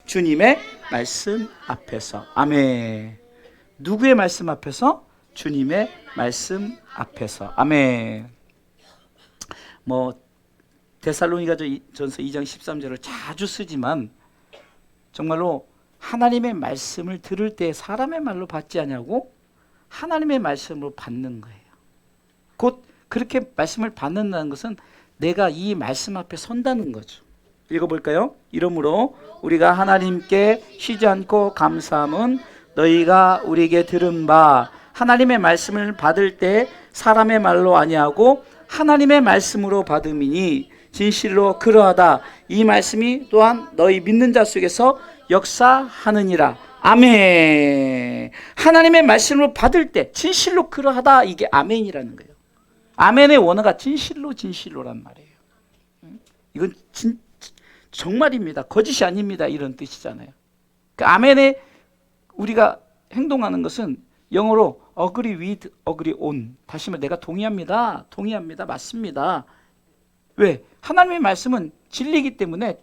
주님의 말씀 앞에서. 아멘. 누구의 말씀 앞에서? 주님의 말씀 앞에서. 아멘. 데살로니가전서 2장 13절을 자주 쓰지만 정말로 하나님의 말씀을 들을 때 사람의 말로 받지 않냐고 하나님의 말씀으로 받는 거예요. 곧 그렇게 말씀을 받는다는 것은 내가 이 말씀 앞에 선다는 거죠. 읽어볼까요? 이러므로 우리가 하나님께 쉬지 않고 감사함은 너희가 우리에게 들은 바 하나님의 말씀을 받을 때 사람의 말로 아니하고 하나님의 말씀으로 받음이니 진실로 그러하다. 이 말씀이 또한 너희 믿는 자 속에서 역사하느니라. 아멘. 하나님의 말씀으로 받을 때 진실로 그러하다. 이게 아멘이라는 거예요. 아멘의 원어가 진실로란 말이에요. 이건 정말입니다. 거짓이 아닙니다. 이런 뜻이잖아요. 그 아멘에 우리가 행동하는 것은 영어로 agree with, agree on. 다시 말해 내가 동의합니다. 맞습니다. 왜? 하나님의 말씀은 진리이기 때문에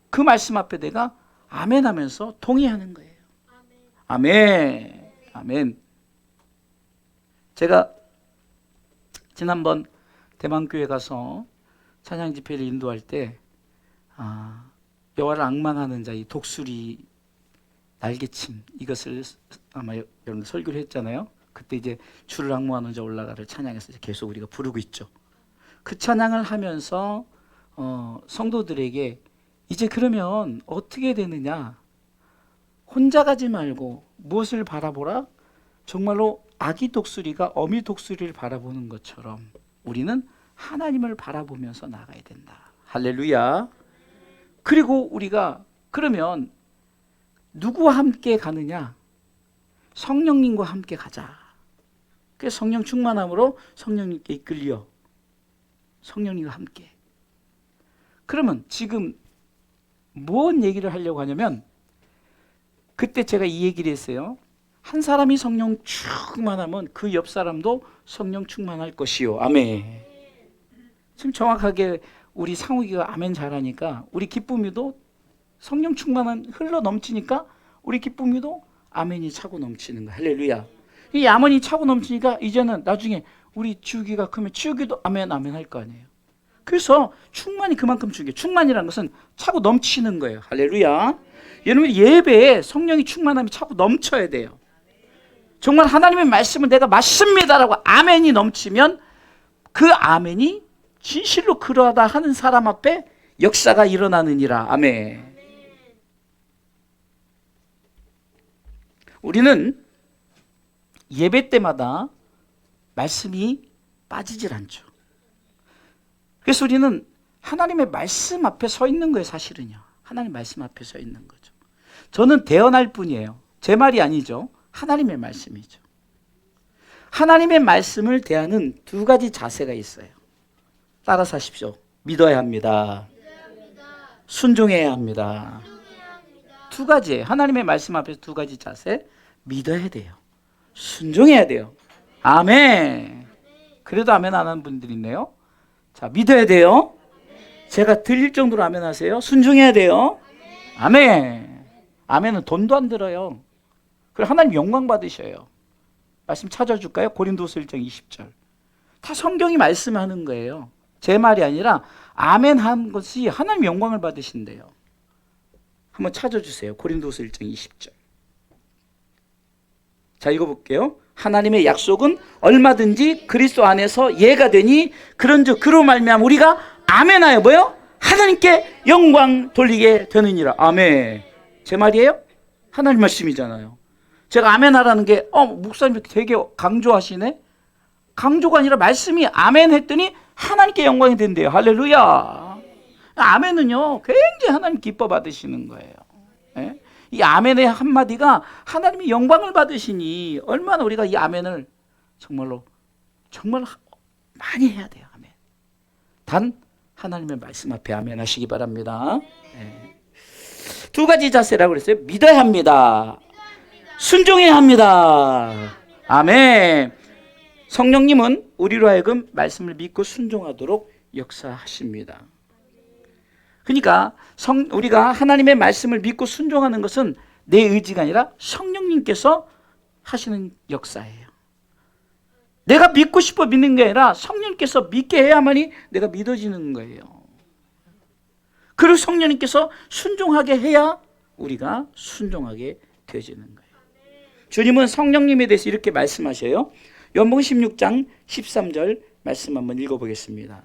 그 말씀 앞에 내가 아멘 하면서 동의하는 거예요. 아멘. 제가 지난번 대만교회 가서 찬양 집회를 인도할 때 여호와를 앙망하는 자 이 독수리 날개침 이것을 아마 여러분 설교를 했잖아요. 그때 이제 주를 앙망하는 자 올라가를 찬양해서 계속 우리가 부르고 있죠. 그 찬양을 하면서 성도들에게 이제 그러면 어떻게 되느냐, 혼자 가지 말고 무엇을 바라보라? 정말로 아기 독수리가 어미 독수리를 바라보는 것처럼 우리는 하나님을 바라보면서 나가야 된다. 할렐루야. 그리고 우리가 그러면 누구와 함께 가느냐? 성령님과 함께 가자. 그래서 성령 충만함으로 성령님께 이끌려 성령님과 함께. 그러면 지금 뭔 얘기를 하려고 하냐면 그때 제가 이 얘기를 했어요. 한 사람이 성령 충만하면 그 옆 사람도 성령 충만할 것이요. 아멘. 지금 정확하게 우리 상욱이가 아멘 잘하니까 우리 기쁨이도 성령 충만한 흘러 넘치니까 우리 기쁨이도 아멘이 차고 넘치는 거야. 할렐루야. 이 아멘이 차고 넘치니까 이제는 나중에 우리 지우기가 크면 지우기도 아멘 할 거 아니에요. 그래서 충만이 그만큼 주게. 충만이라는 것은 차고 넘치는 거예요. 할렐루야. 여러분 예배에 성령이 충만함이 차고 넘쳐야 돼요. 정말 하나님의 말씀을 내가 맞습니다라고 아멘이 넘치면 그 아멘이 진실로 그러하다 하는 사람 앞에 역사가 일어나느니라. 아멘. 우리는 예배 때마다 말씀이 빠지질 않죠. 그래서 우리는 하나님의 말씀 앞에 서 있는 거예요. 사실은요. 하나님 말씀 앞에 서 있는 거죠. 저는 대언할 뿐이에요. 제 말이 아니죠. 하나님의 말씀이죠. 하나님의 말씀을 대하는 두 가지 자세가 있어요. 따라서 하십시오. 믿어야 합니다. 순종해야 합니다. 두 가지예요. 하나님의 말씀 앞에서 두 가지 자세. 믿어야 돼요. 순종해야 돼요. 아멘. 그래도 아멘 안 하는 분들이 있네요. 자, 믿어야 돼요. 제가 들릴 정도로 아멘 하세요. 순종해야 돼요. 아멘. 아멘은 돈도 안 들어요. 그리고 하나님 영광 받으셔요. 말씀 찾아줄까요? 고린도서 1장 20절. 다 성경이 말씀하는 거예요. 제 말이 아니라 아멘 한 것이 하나님 영광을 받으신대요. 한번 찾아주세요. 고린도서 1장 20절. 자, 읽어볼게요. 하나님의 약속은 얼마든지 그리스도 안에서 예가 되니 그런즉 그로 말미암아 우리가 아멘하여 뭐요? 하나님께 영광 돌리게 되느니라. 아멘. 제 말이에요? 하나님 말씀이잖아요. 제가 아멘하라는 게 목사님 되게 강조하시네. 강조가 아니라 말씀이 아멘 했더니 하나님께 영광이 된대요. 할렐루야. 아멘은요 굉장히 하나님 기뻐 받으시는 거예요. 네? 이 아멘의 한마디가 하나님이 영광을 받으시니 얼마나 우리가 이 아멘을 정말 많이 해야 돼요. 아멘. 단 하나님의 말씀 앞에 아멘 하시기 바랍니다. 네. 두 가지 자세라고 그랬어요. 믿어야 합니다. 순종해야 합니다. 아멘. 성령님은 우리로 하여금 말씀을 믿고 순종하도록 역사하십니다. 그러니까 우리가 하나님의 말씀을 믿고 순종하는 것은 내 의지가 아니라 성령님께서 하시는 역사예요. 내가 믿고 싶어 믿는 게 아니라 성령님께서 믿게 해야만이 내가 믿어지는 거예요. 그리고 성령님께서 순종하게 해야 우리가 순종하게 되어지는 거예요. 주님은 성령님에 대해서 이렇게 말씀하셔요. 요한복음 16장 13절 말씀 한번 읽어보겠습니다.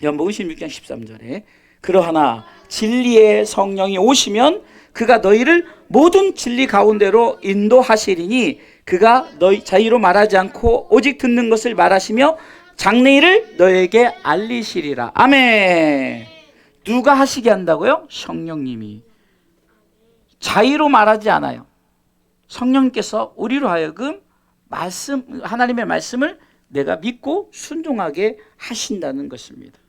요한복음 16장 13절에 그러하나 진리의 성령이 오시면 그가 너희를 모든 진리 가운데로 인도하시리니 그가 너희 자유로 말하지 않고 오직 듣는 것을 말하시며 장래일을 너희에게 알리시리라. 아멘. 누가 하시게 한다고요? 성령님이. 자유로 말하지 않아요. 성령님께서 우리로 하여금 하나님의 말씀을 내가 믿고 순종하게 하신다는 것입니다.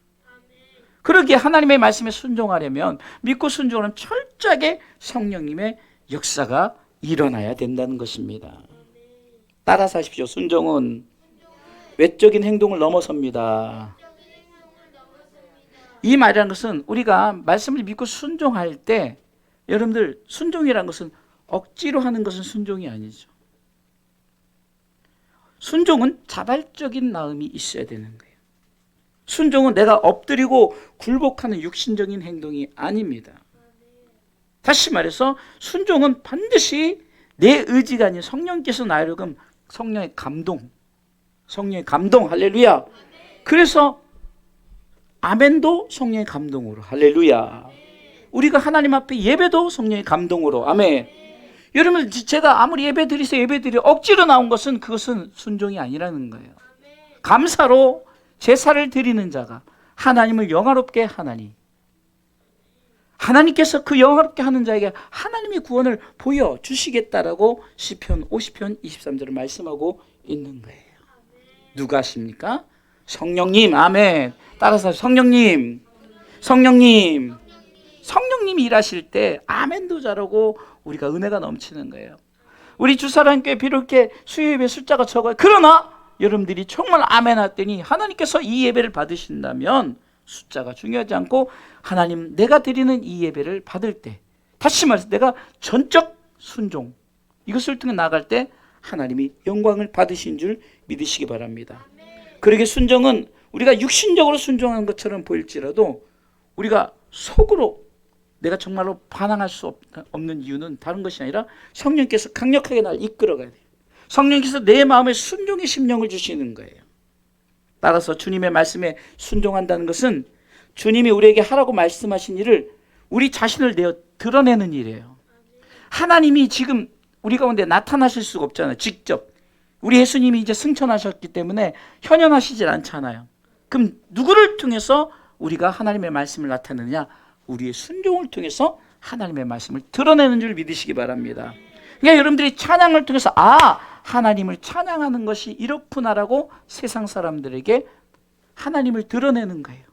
그러기에 하나님의 말씀에 순종하려면, 믿고 순종하면 철저하게 성령님의 역사가 일어나야 된다는 것입니다. 따라서 하십시오. 순종은 외적인 행동을 넘어섭니다. 이 말이라는 것은 우리가 말씀을 믿고 순종할 때, 여러분들, 순종이라는 것은 억지로 하는 것은 순종이 아니죠. 순종은 자발적인 마음이 있어야 되는 거예요. 순종은 내가 엎드리고 굴복하는 육신적인 행동이 아닙니다. 다시 말해서 순종은 반드시 내 의지가 아닌 성령께서 나에게 성령의 감동, 할렐루야. 그래서 아멘도 성령의 감동으로, 할렐루야. 우리가 하나님 앞에 예배도 성령의 감동으로, 아멘. 여러분, 제가 아무리 예배 드리 억지로 나온 것은 그것은 순종이 아니라는 거예요. 감사로 제사를 드리는 자가 하나님을 영화롭게 하나니, 하나님께서 그 영화롭게 하는 자에게 하나님의 구원을 보여주시겠다라고 시편 50편 23절을 말씀하고 있는 거예요. 누가 하십니까? 성령님. 아멘. 따라서 성령님이 일하실 때 아멘도 잘하고 우리가 은혜가 넘치는 거예요. 우리 주사랑교회 비록 이렇게 수요 예배 숫자가 적어요. 그러나 여러분들이 정말 아멘 했더니 하나님께서 이 예배를 받으신다면 숫자가 중요하지 않고 하나님, 내가 드리는 이 예배를 받을 때, 다시 말해서 내가 전적 순종, 이것을 통해 나아갈 때 하나님이 영광을 받으신 줄 믿으시기 바랍니다. 그러게 순종은 우리가 육신적으로 순종하는 것처럼 보일지라도 우리가 속으로 내가 정말로 반항할 수 없는 이유는 다른 것이 아니라 성령께서 강력하게 날 이끌어가야 돼요. 성령께서 내 마음에 순종의 심령을 주시는 거예요. 따라서 주님의 말씀에 순종한다는 것은 주님이 우리에게 하라고 말씀하신 일을 우리 자신을 내어 드러내는 일이에요. 하나님이 지금 우리 가운데 나타나실 수가 없잖아요. 직접. 우리 예수님이 이제 승천하셨기 때문에 현현하시질 않잖아요. 그럼 누구를 통해서 우리가 하나님의 말씀을 나타내느냐? 우리의 순종을 통해서 하나님의 말씀을 드러내는 줄 믿으시기 바랍니다. 그러니까 여러분들이 찬양을 통해서 하나님을 찬양하는 것이 이렇구나라고 세상 사람들에게 하나님을 드러내는 거예요.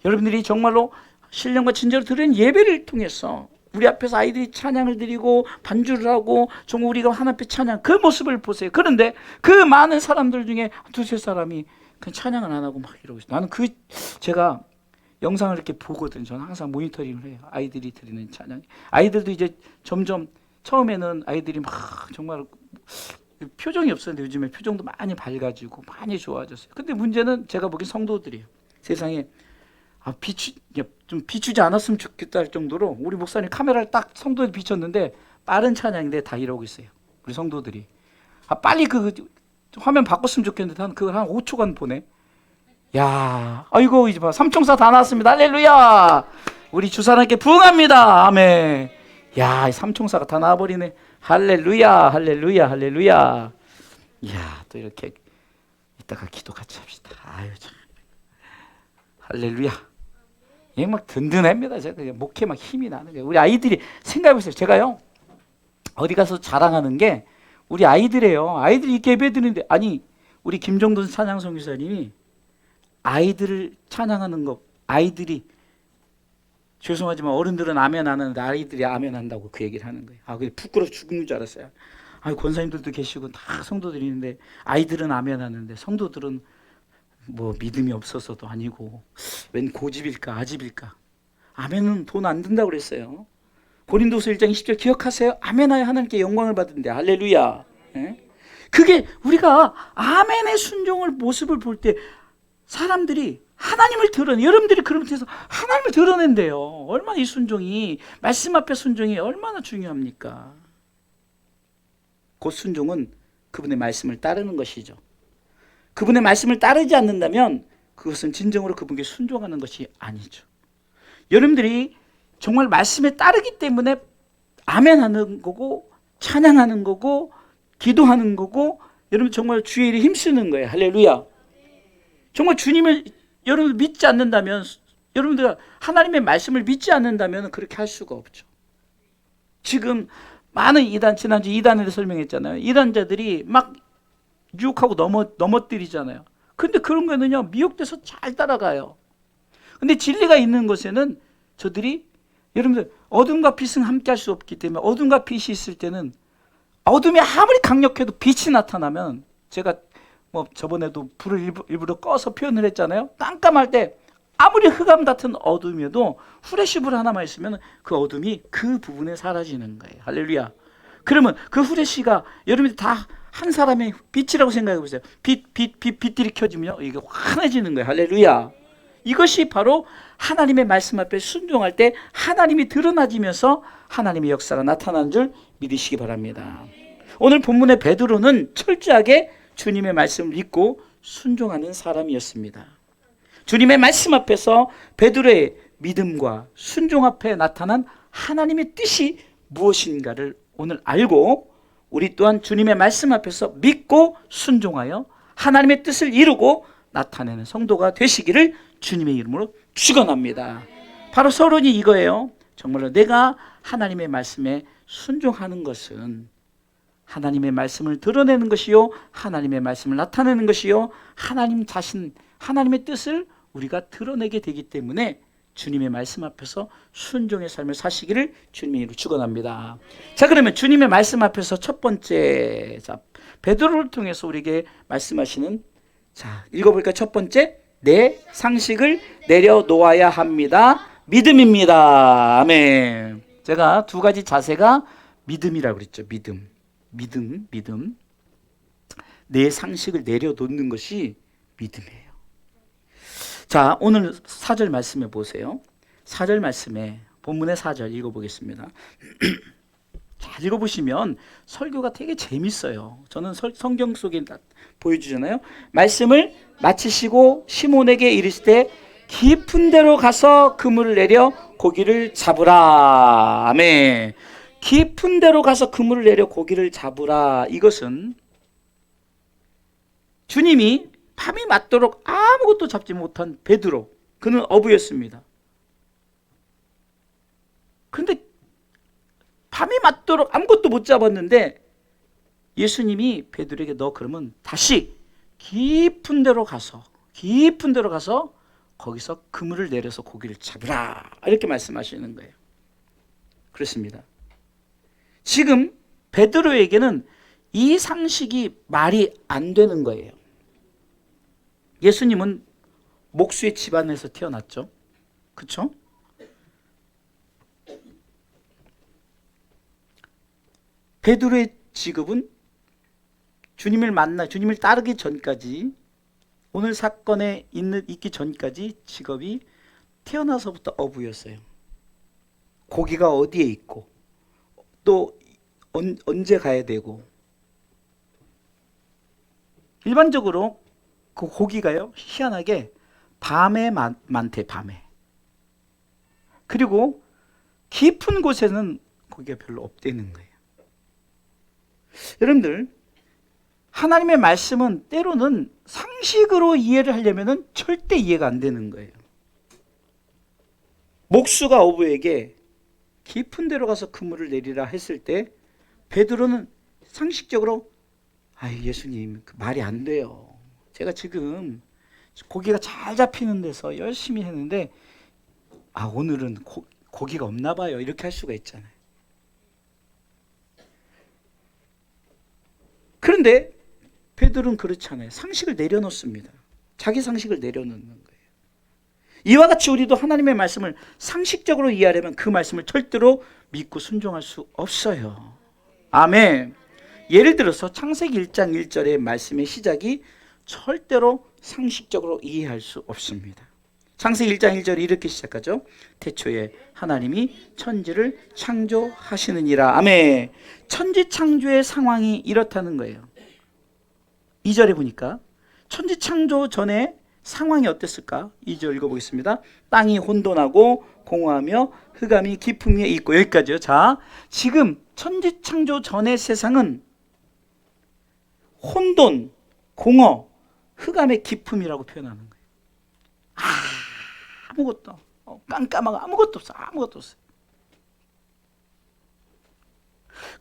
여러분들이 정말로 신령과 진정으로 드리는 예배를 통해서 우리 앞에서 아이들이 찬양을 드리고 반주를 하고 정말 우리가 하나님 앞에 찬양, 그 모습을 보세요. 그런데 그 많은 사람들 중에 두세 사람이 그냥 찬양을 안 하고 막 이러고 있어요. 나는 제가 영상을 이렇게 보거든요. 저는 항상 모니터링을 해요. 아이들이 드리는 찬양. 아이들도 이제 점점, 처음에는 아이들이 막 정말 표정이 없었는데 요즘에 표정도 많이 밝아지고 많이 좋아졌어요. 근데 문제는 제가 보기엔 성도들이에요. 세상에 좀 비추지 않았으면 좋겠다 할 정도로 우리 목사님 카메라를 딱 성도에 비췄는데 빠른 찬양인데 다 이러고 있어요. 우리 성도들이. 빨리 그 화면 바꿨으면 좋겠는데 그걸 한 5초간 보내. 야, 아이고, 이제 봐. 삼총사 다 나왔습니다. 할렐루야. 우리 주사람께 부응합니다. 아멘. 야, 삼총사가 다 나와버리네. 할렐루야, 할렐루야, 할렐루야. 이야, 또 이렇게 이따가 기도 같이 합시다. 아유, 참. 할렐루야. 얘 막 든든합니다. 제가 목에 막 힘이 나는 거예요. 우리 아이들이 생각해보세요. 제가요, 어디 가서 자랑하는 게 우리 아이들이에요. 아이들이 이렇게 예배 드리는데, 아니, 우리 김종돈 찬양성 교사님이 아이들을 찬양하는 거, 아이들이, 죄송하지만 어른들은 아멘 안 하는데 아이들이 아멘 한다고 그 얘기를 하는 거예요. 그게 부끄러워 죽는 줄 알았어요. 권사님들도 계시고 다 성도들이 있는데 아이들은 아멘 하는데 성도들은 뭐 믿음이 없어서도 아니고 웬 고집일까 아집일까. 아멘은 돈 안 든다고 그랬어요. 고린도서 1장 20절 기억하세요? 아멘하여 하나님께 영광을 받은대. 할렐루야. 예? 그게 우리가 아멘의 순종을 모습을 볼 때 사람들이 하나님을 드러내, 여러분들이 그런 데서 하나님을 드러낸대요. 얼마나 이 순종이, 말씀 앞에 순종이 얼마나 중요합니까? 그 순종은 그분의 말씀을 따르는 것이죠. 그분의 말씀을 따르지 않는다면 그것은 진정으로 그분께 순종하는 것이 아니죠. 여러분들이 정말 말씀에 따르기 때문에 아멘하는 거고 찬양하는 거고 기도하는 거고 여러분 정말 주의 일에 힘쓰는 거예요. 할렐루야. 정말 주님을 여러분 믿지 않는다면, 여러분들 하나님의 말씀을 믿지 않는다면 그렇게 할 수가 없죠. 지금 많은 이단, 지난주 이단에 설명했잖아요. 이단자들이 막 유혹하고 넘어뜨리잖아요. 근데 그런 거는요, 미혹돼서 잘 따라가요. 근데 진리가 있는 곳에는 저들이, 여러분들 어둠과 빛은 함께 할 수 없기 때문에 어둠과 빛이 있을 때는, 어둠이 아무리 강력해도 빛이 나타나면, 제가 뭐 저번에도 불을 일부러 꺼서 표현을 했잖아요. 깜깜할 때 아무리 흑암 같은 어둠이어도 후레쉬불 하나만 있으면 그 어둠이 그 부분에 사라지는 거예요. 할렐루야. 그러면 그 후레쉬가 여러분들 다 한 사람의 빛이라고 생각해 보세요. 빛들이 켜지면요, 이게 환해지는 거예요. 할렐루야. 이것이 바로 하나님의 말씀 앞에 순종할 때 하나님이 드러나지면서 하나님의 역사가 나타나는 줄 믿으시기 바랍니다. 오늘 본문의 베드로는 철저하게 주님의 말씀을 믿고 순종하는 사람이었습니다. 주님의 말씀 앞에서 베드로의 믿음과 순종 앞에 나타난 하나님의 뜻이 무엇인가를 오늘 알고, 우리 또한 주님의 말씀 앞에서 믿고 순종하여 하나님의 뜻을 이루고 나타내는 성도가 되시기를 주님의 이름으로 축원합니다. 바로 서론이 이거예요. 정말로 내가 하나님의 말씀에 순종하는 것은 하나님의 말씀을 드러내는 것이요, 하나님의 말씀을 나타내는 것이요, 하나님 자신, 하나님의 뜻을 우리가 드러내게 되기 때문에 주님의 말씀 앞에서 순종의 삶을 사시기를 주님의 이름으로 축원합니다. 자, 그러면 주님의 말씀 앞에서 첫 번째, 자, 베드로를 통해서 우리에게 말씀하시는, 자, 읽어볼까요? 첫 번째, 내 상식을 내려놓아야 합니다. 믿음입니다. 아멘. 제가 두 가지 자세가 믿음이라고 그랬죠. 믿음. 내 상식을 내려놓는 것이 믿음이에요. 자, 오늘 4절 말씀해 보세요. 4절 말씀에 본문의 4절 읽어보겠습니다. 잘 읽어보시면 설교가 되게 재밌어요. 저는 성경 속에 보여주잖아요. 말씀을 마치시고 시몬에게 이르시되 깊은 데로 가서 그물을 내려 고기를 잡으라. 아멘. 깊은 데로 가서 그물을 내려 고기를 잡으라. 이것은 주님이 밤이 맞도록 아무것도 잡지 못한 베드로, 그는 어부였습니다. 그런데 밤이 맞도록 아무것도 못 잡았는데 예수님이 베드로에게 너 그러면 다시 깊은 데로 가서 거기서 그물을 내려서 고기를 잡으라, 이렇게 말씀하시는 거예요. 그렇습니다. 지금 베드로에게는 이 상식이 말이 안 되는 거예요. 예수님은 목수의 집안에서 태어났죠. 그렇죠? 베드로의 직업은 주님을 따르기 전까지, 오늘 사건에 있기 전까지 직업이 태어나서부터 어부였어요. 고기가 어디에 있고 또 언제 가야 되고, 일반적으로 그 고기가요, 희한하게 밤에 많대, 밤에. 그리고 깊은 곳에는 고기가 별로 없다는 거예요. 여러분들, 하나님의 말씀은 때로는 상식으로 이해를 하려면 절대 이해가 안 되는 거예요. 목수가 어부에게 깊은 데로 가서 그물을 내리라 했을 때 베드로는 상식적으로, 예수님, 그 말이 안 돼요. 제가 지금 고기가 잘 잡히는 데서 열심히 했는데 오늘은 고기가 없나 봐요. 이렇게 할 수가 있잖아요. 그런데 베드로는 그렇지 않아요. 상식을 내려놓습니다. 자기 상식을 내려놓는 거예요. 이와 같이 우리도 하나님의 말씀을 상식적으로 이해하려면 그 말씀을 절대로 믿고 순종할 수 없어요. 아멘. 예를 들어서 창세기 1장 1절의 말씀의 시작이 절대로 상식적으로 이해할 수 없습니다. 창세기 1장 1절이 이렇게 시작하죠. 태초에 하나님이 천지를 창조하시느니라. 아멘. 천지 창조의 상황이 이렇다는 거예요. 2절에 보니까 천지 창조 전에 상황이 어땠을까? 2절 읽어보겠습니다. 땅이 혼돈하고 공허하며 흑암이 깊음 위에 있고, 여기까지요. 자, 지금 천지 창조 전의 세상은 혼돈, 공허, 흑암의 깊음이라고 표현하는 거예요. 아무것도, 깜깜하고 아무것도 없어. 아무것도 없어요.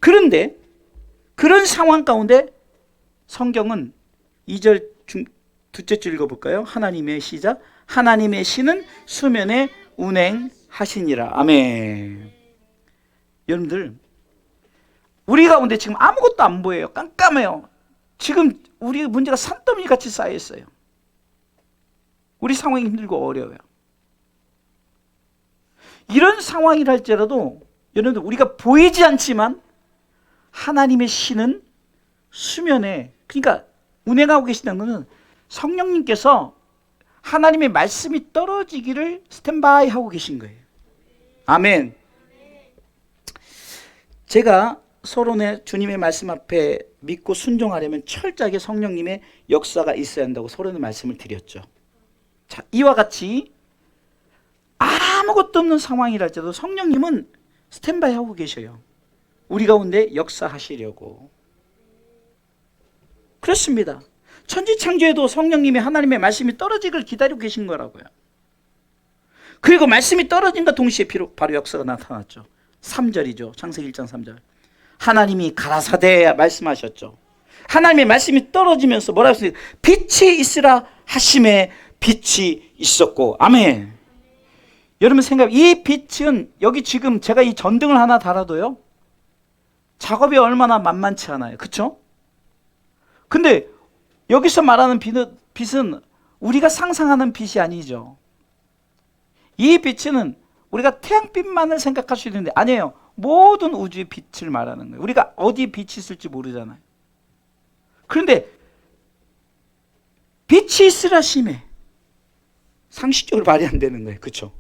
그런데 그런 상황 가운데 성경은 2절 둘째 줄 읽어볼까요? 하나님의 시작, 하나님의 신은 수면에 운행하시니라. 아멘. 여러분들, 우리 가운데 지금 아무것도 안 보여요. 깜깜해요. 지금 우리 문제가 산더미 같이 쌓여 있어요. 우리 상황이 힘들고 어려워요. 이런 상황이라 할지라도 여러분들, 우리가 보이지 않지만 하나님의 신은 수면에, 그러니까 운행하고 계시다는 것은 성령님께서 하나님의 말씀이 떨어지기를 스탠바이 하고 계신 거예요. 아멘. 제가 서론에 주님의 말씀 앞에 믿고 순종하려면 철저하게 성령님의 역사가 있어야 한다고 서론의 말씀을 드렸죠. 자, 이와 같이 아무것도 없는 상황이랄지라도 성령님은 스탠바이 하고 계셔요. 우리 가운데 역사하시려고. 그렇습니다. 천지창조에도 성령님이 하나님의 말씀이 떨어지기를 기다리고 계신 거라고요. 그리고 말씀이 떨어진과 동시에 바로 역사가 나타났죠. 3절이죠. 창세기 1장 3절. 하나님이 가라사대 말씀하셨죠. 하나님의 말씀이 떨어지면서 뭐라고 했어요? 빛이 있으라 하심에 빛이 있었고. 아멘. 여러분 생각, 이 빛은 여기 지금 제가 이 전등을 하나 달아도요, 작업이 얼마나 만만치 않아요. 그렇죠? 근데 여기서 말하는 빛은 우리가 상상하는 빛이 아니죠. 이 빛은 우리가 태양빛만을 생각할 수 있는데 아니에요. 모든 우주의 빛을 말하는 거예요. 우리가 어디에 빛이 있을지 모르잖아요. 그런데 빛이 있으라 심해. 상식적으로 말이 안 되는 거예요. 그렇죠?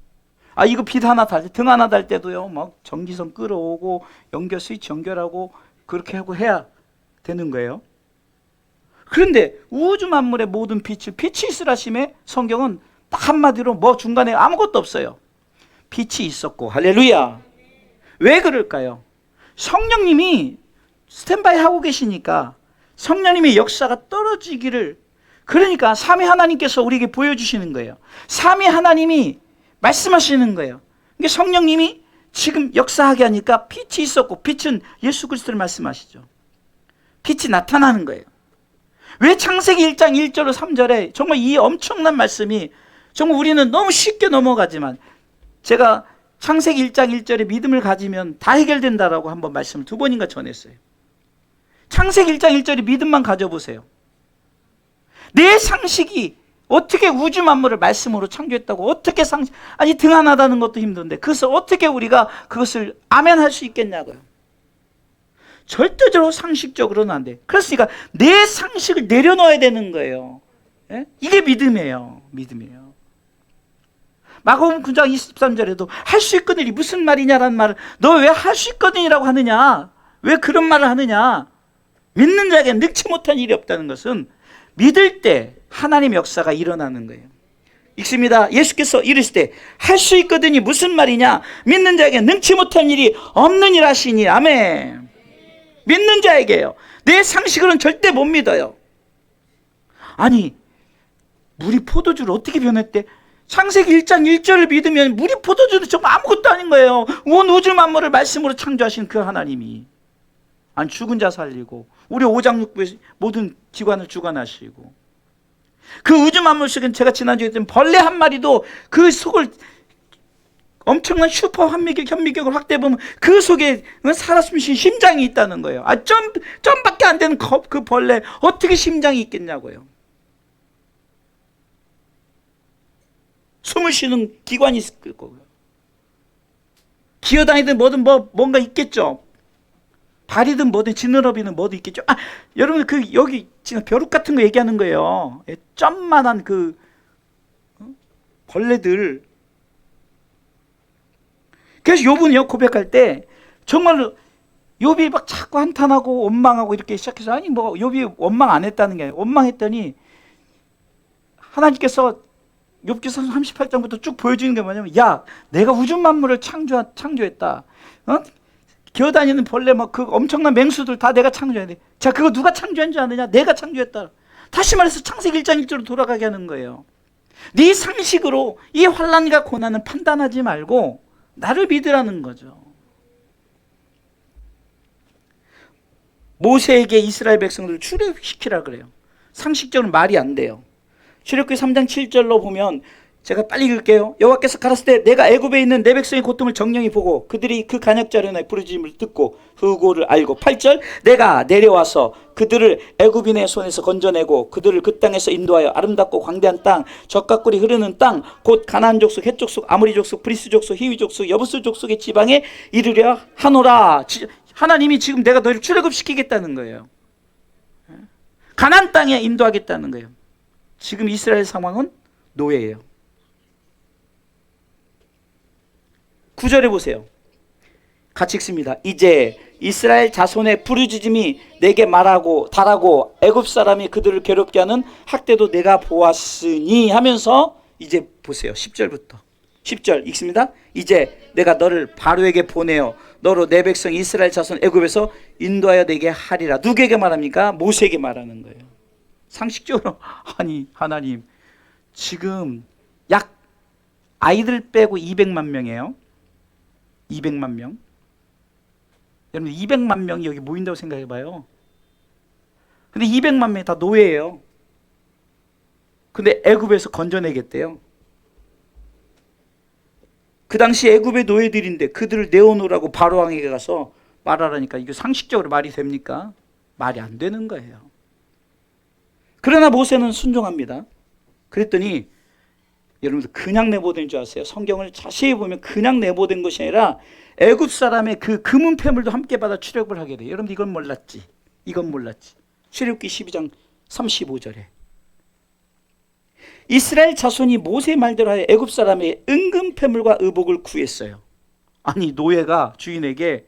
아, 이거 빛 하나 달 때, 등 하나 달 때도요, 막 전기선 끌어오고 스위치 연결하고 그렇게 하고 해야 되는 거예요. 그런데 우주 만물의 모든 빛이 있으라 심해. 성경은 딱 한마디로 뭐 중간에 아무것도 없어요. 빛이 있었고. 할렐루야. 왜 그럴까요? 성령님이 스탠바이 하고 계시니까 성령님의 역사가 떨어지기를, 그러니까 삼위 하나님께서 우리에게 보여주시는 거예요. 삼위 하나님이 말씀하시는 거예요. 그러니까 성령님이 지금 역사하게 하니까 빛이 있었고, 빛은 예수 그리스도를 말씀하시죠. 빛이 나타나는 거예요. 왜 창세기 1장 1절로 3절에 정말 이 엄청난 말씀이 정말 우리는 너무 쉽게 넘어가지만, 제가 창세기 1장 1절에 믿음을 가지면 다 해결된다라고 한번 말씀을 2번인가 전했어요. 창세기 1장 1절에 믿음만 가져보세요. 내 상식이 어떻게 우주 만물을 말씀으로 창조했다고, 어떻게 아니 등 하나 다는 것도 힘든데 그것을 어떻게 우리가 그것을 아멘할 수 있겠냐고요. 절대적으로 상식적으로는 안 돼. 그렇으니까 내 상식을 내려놓아야 되는 거예요. 예? 이게 믿음이에요. 믿음이에요. 마가복음 9장 23절에도 할 수 있거든이 무슨 말이냐라는 말을, 너 왜 할 수 있거든이라고 하느냐, 왜 그런 말을 하느냐, 믿는 자에게 능치 못한 일이 없다는 것은 믿을 때 하나님의 역사가 일어나는 거예요. 읽습니다. 예수께서 이르실 때 할 수 있거든이 무슨 말이냐, 믿는 자에게 능치 못한 일이 없는 일 하시니. 아멘. 믿는 자에게요. 내 상식으로는 절대 못 믿어요. 아니, 물이 포도주를 어떻게 변했대? 창세기 1장 1절을 믿으면 물이 포도주도 정말 아무것도 아닌 거예요. 온 우주 만물을 말씀으로 창조하신 그 하나님이, 아니 죽은 자 살리고 우리 오장육부의 모든 기관을 주관하시고, 그 우주 만물 속엔 제가 지난주에 했던 벌레 한 마리도 그 속을 엄청난 슈퍼 현미경을 확대해보면 그 속에 살아 숨쉬는 심장이 있다는 거예요. 아, 점밖에 안 되는 그 벌레 어떻게 심장이 있겠냐고요. 숨을 쉬는 기관이 있을 거고요. 기어다니든 뭐든 뭔가 있겠죠. 발이든 뭐든 지느러미든 뭐든 있겠죠. 여러분 여기 지금 벼룩 같은 거 얘기하는 거예요. 점만한 벌레들. 그래서 욥은요 고백할 때 정말 욥이 막 자꾸 한탄하고 원망하고 이렇게 시작해서 아니 뭐 욥이 원망 안 했다는 게 아니라 원망했더니 하나님께서 욥기서 38장부터 쭉 보여주는 게 뭐냐면 야 내가 우주 만물을 창조했다. 기어다니는 벌레 그 엄청난 맹수들 다 내가 창조했는데 자 그거 누가 창조한 줄 아느냐? 내가 창조했다. 다시 말해서 창세기 1장 1절로 돌아가게 하는 거예요. 네 상식으로 이 환난과 고난을 판단하지 말고 나를 믿으라는 거죠. 모세에게 이스라엘 백성들을 출애굽시키라 그래요. 상식적으로 말이 안 돼요. 출애굽기 3장 7절로 보면 제가 빨리 읽을게요. 여호와께서 가라사대 때 내가 애굽에 있는 내 백성의 고통을 정령히 보고 그들이 그 간역자련의 부르짖음을 듣고 후고를 알고 8절 내가 내려와서 그들을 애굽인의 손에서 건져내고 그들을 그 땅에서 인도하여 아름답고 광대한 땅 젖과 꿀이 흐르는 땅 곧 가나안 족속 헷 족속 아모리 족속 브리스 족속 히위 족속 여부스 족속의 지방에 이르려 하노라. 하나님이 지금 내가 너희를 출애굽시키겠다는 거예요. 가나안 땅에 인도하겠다는 거예요. 지금 이스라엘 상황은 노예예요. 9절에 보세요. 같이 읽습니다. 이제 이스라엘 자손의 부르짖음이 내게 달하고 애굽 사람이 그들을 괴롭게 하는 학대도 내가 보았으니 하면서 이제 보세요. 10절부터 10절 읽습니다. 이제 내가 너를 바로에게 보내어 너로 내 백성 이스라엘 자손 애굽에서 인도하여 내게 하리라. 누구에게 말합니까? 모세에게 말하는 거예요. 상식적으로 아니 하나님 지금 약 아이들 빼고 200만 명이에요. 200만 명. 여러분 200만 명이 여기 모인다고 생각해 봐요. 근데 200만 명이 다 노예예요. 근데 애굽에서 건져내겠대요. 그 당시 애굽의 노예들인데 그들을 내어놓으라고 바로 왕에게 가서 말하라니까 이거 상식적으로 말이 됩니까? 말이 안 되는 거예요. 그러나 모세는 순종합니다. 그랬더니 여러분들 그냥 내보낸 줄 아세요? 성경을 자세히 보면 그냥 내보낸 것이 아니라 애굽 사람의 그 금은 폐물도 함께 받아 출애굽을 하게 돼요. 여러분 이건 몰랐지? 이건 몰랐지? 출애굽기 12장 35절에 이스라엘 자손이 모세 말대로 하여 애굽 사람의 은금 폐물과 의복을 구했어요. 아니 노예가 주인에게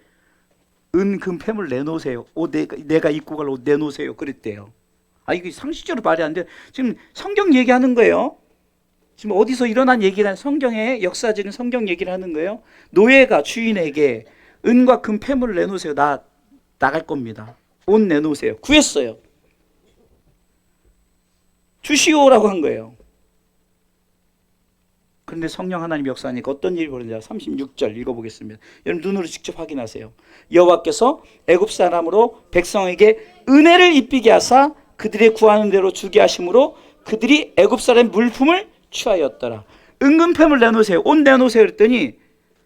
은금 폐물 내놓으세요. 옷 내가 입고 갈 옷 내놓으세요. 그랬대요. 이게 상식적으로 말이 안 돼. 지금 성경 얘기하는 거예요. 지금 어디서 일어난 얘기가 아니라 성경의 역사적인 성경 얘기를 하는 거예요. 노예가 주인에게 은과 금 폐물을 내놓으세요. 나 나갈 겁니다. 옷 내놓으세요. 구했어요. 주시오라고 한 거예요. 그런데 성령 하나님 역사하니까 어떤 일이 벌어지는지 36절 읽어보겠습니다. 여러분 눈으로 직접 확인하세요. 여호와께서 애굽 사람으로 백성에게 은혜를 입히게 하사 그들의 구하는 대로 주게 하심으로 그들이 애굽 사람의 물품을 취하였더라. 은금패물 내놓으세요. 옷 내놓으세요. 그랬더니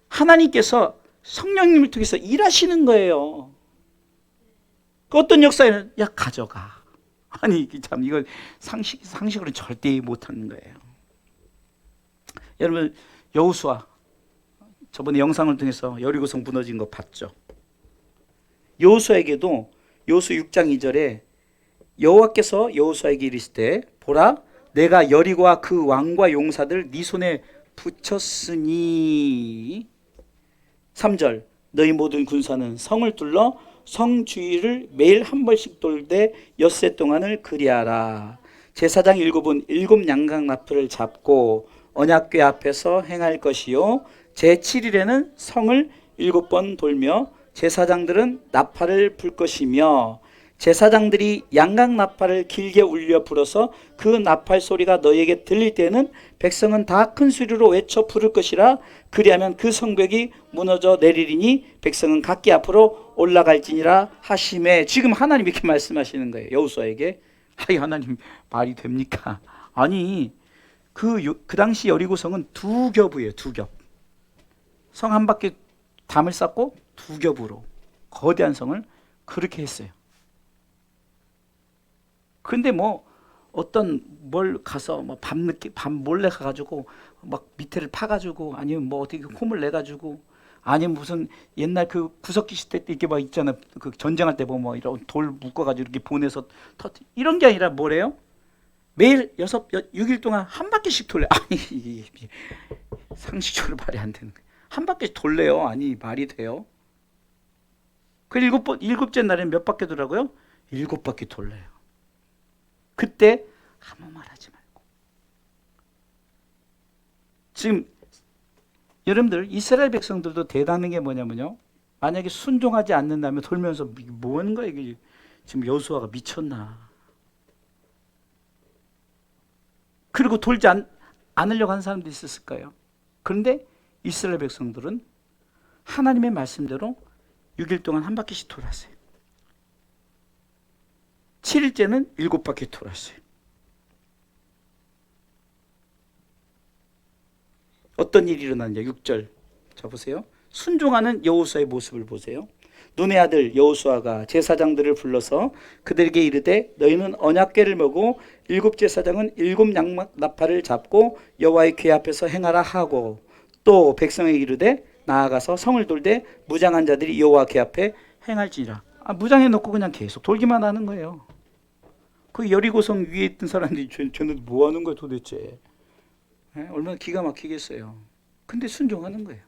하나님께서 성령님을 통해서 일하시는 거예요. 그 어떤 역사에는 야 가져가. 아니 참 이건 상식으로는 절대 못하는 거예요. 여러분 여호수아 저번에 영상을 통해서 여리고성 무너진 거 봤죠? 여호수아에게도 여호수 6장 2절에 여호와께서 여호수아에게 이르시되 보라 내가 여리고와 그 왕과 용사들 네 손에 붙였으니 3절 너희 모든 군사는 성을 둘러 성 주위를 매일 한 번씩 돌되 엿새 동안을 그리하라. 제사장 7은 7 양각 나팔을 잡고 언약궤 앞에서 행할 것이요 제7일에는 성을 7번 돌며 제사장들은 나팔을 불 것이며 제사장들이 양각 나팔을 길게 울려 불어서 그 나팔 소리가 너희에게 들릴 때는 백성은 다 큰 소리로 외쳐 부를 것이라. 그리하면 그 성벽이 무너져 내리리니 백성은 각기 앞으로 올라갈지니라 하심에. 지금 하나님 이렇게 말씀하시는 거예요. 여호수아에게. 아이 하나님 말이 됩니까? 아니 그 당시 여리고성은 두 겹이에요. 두 겹. 성 한 바퀴 담을 쌓고 두 겹으로 거대한 성을 그렇게 했어요. 근데 뭐 어떤 뭘 가서 뭐 밤늦게 밤 몰래 가가지고 막 밑에를 파가지고 아니면 뭐 어떻게 홈을 내가지고 아니면 무슨 옛날 그 구석기 시대 때 이렇게 막 있잖아. 그 전쟁할 때 보면 뭐 이런 돌 묶어가지고 이렇게 보내서 이런 게 아니라 뭐래요? 매일 6일 동안 한 바퀴씩 돌려. 아니 이게 상식적으로 말이 안 되는 거예요. 한 바퀴씩 돌래요. 아니 말이 돼요? 그 일곱째 날에는 몇 바퀴 돌라고요? 7바퀴 돌려요. 그때 아무 말 하지 말고. 지금 여러분들 이스라엘 백성들도 대단한 게 뭐냐면요. 만약에 순종하지 않는다면 돌면서 뭐 하는 거야 이게. 지금 여호수아가 미쳤나. 그리고 돌지 않으려고 하는 사람도 있었을까요? 그런데 이스라엘 백성들은 하나님의 말씀대로 6일 동안 한 바퀴씩 돌았어요. 7일째는 7바퀴 돌았어요. 어떤 일이 일어났냐? 6절. 자 보세요. 순종하는 여호수아의 모습을 보세요. 눈의 아들 여호수아가 제사장들을 불러서 그들에게 이르되 너희는 언약궤를 메고 7제사장은 7양나팔을 잡고 여호와의 궤 앞에서 행하라 하고 또 백성에게 이르되 나아가서 성을 돌되 무장한 자들이 여호와 궤 앞에 행할지니라. 무장해 놓고 그냥 계속 돌기만 하는 거예요. 그 여리고성 위에 있던 사람들이 쟤네들 뭐 하는 거야 도대체. 얼마나 기가 막히겠어요. 근데 순종하는 거예요.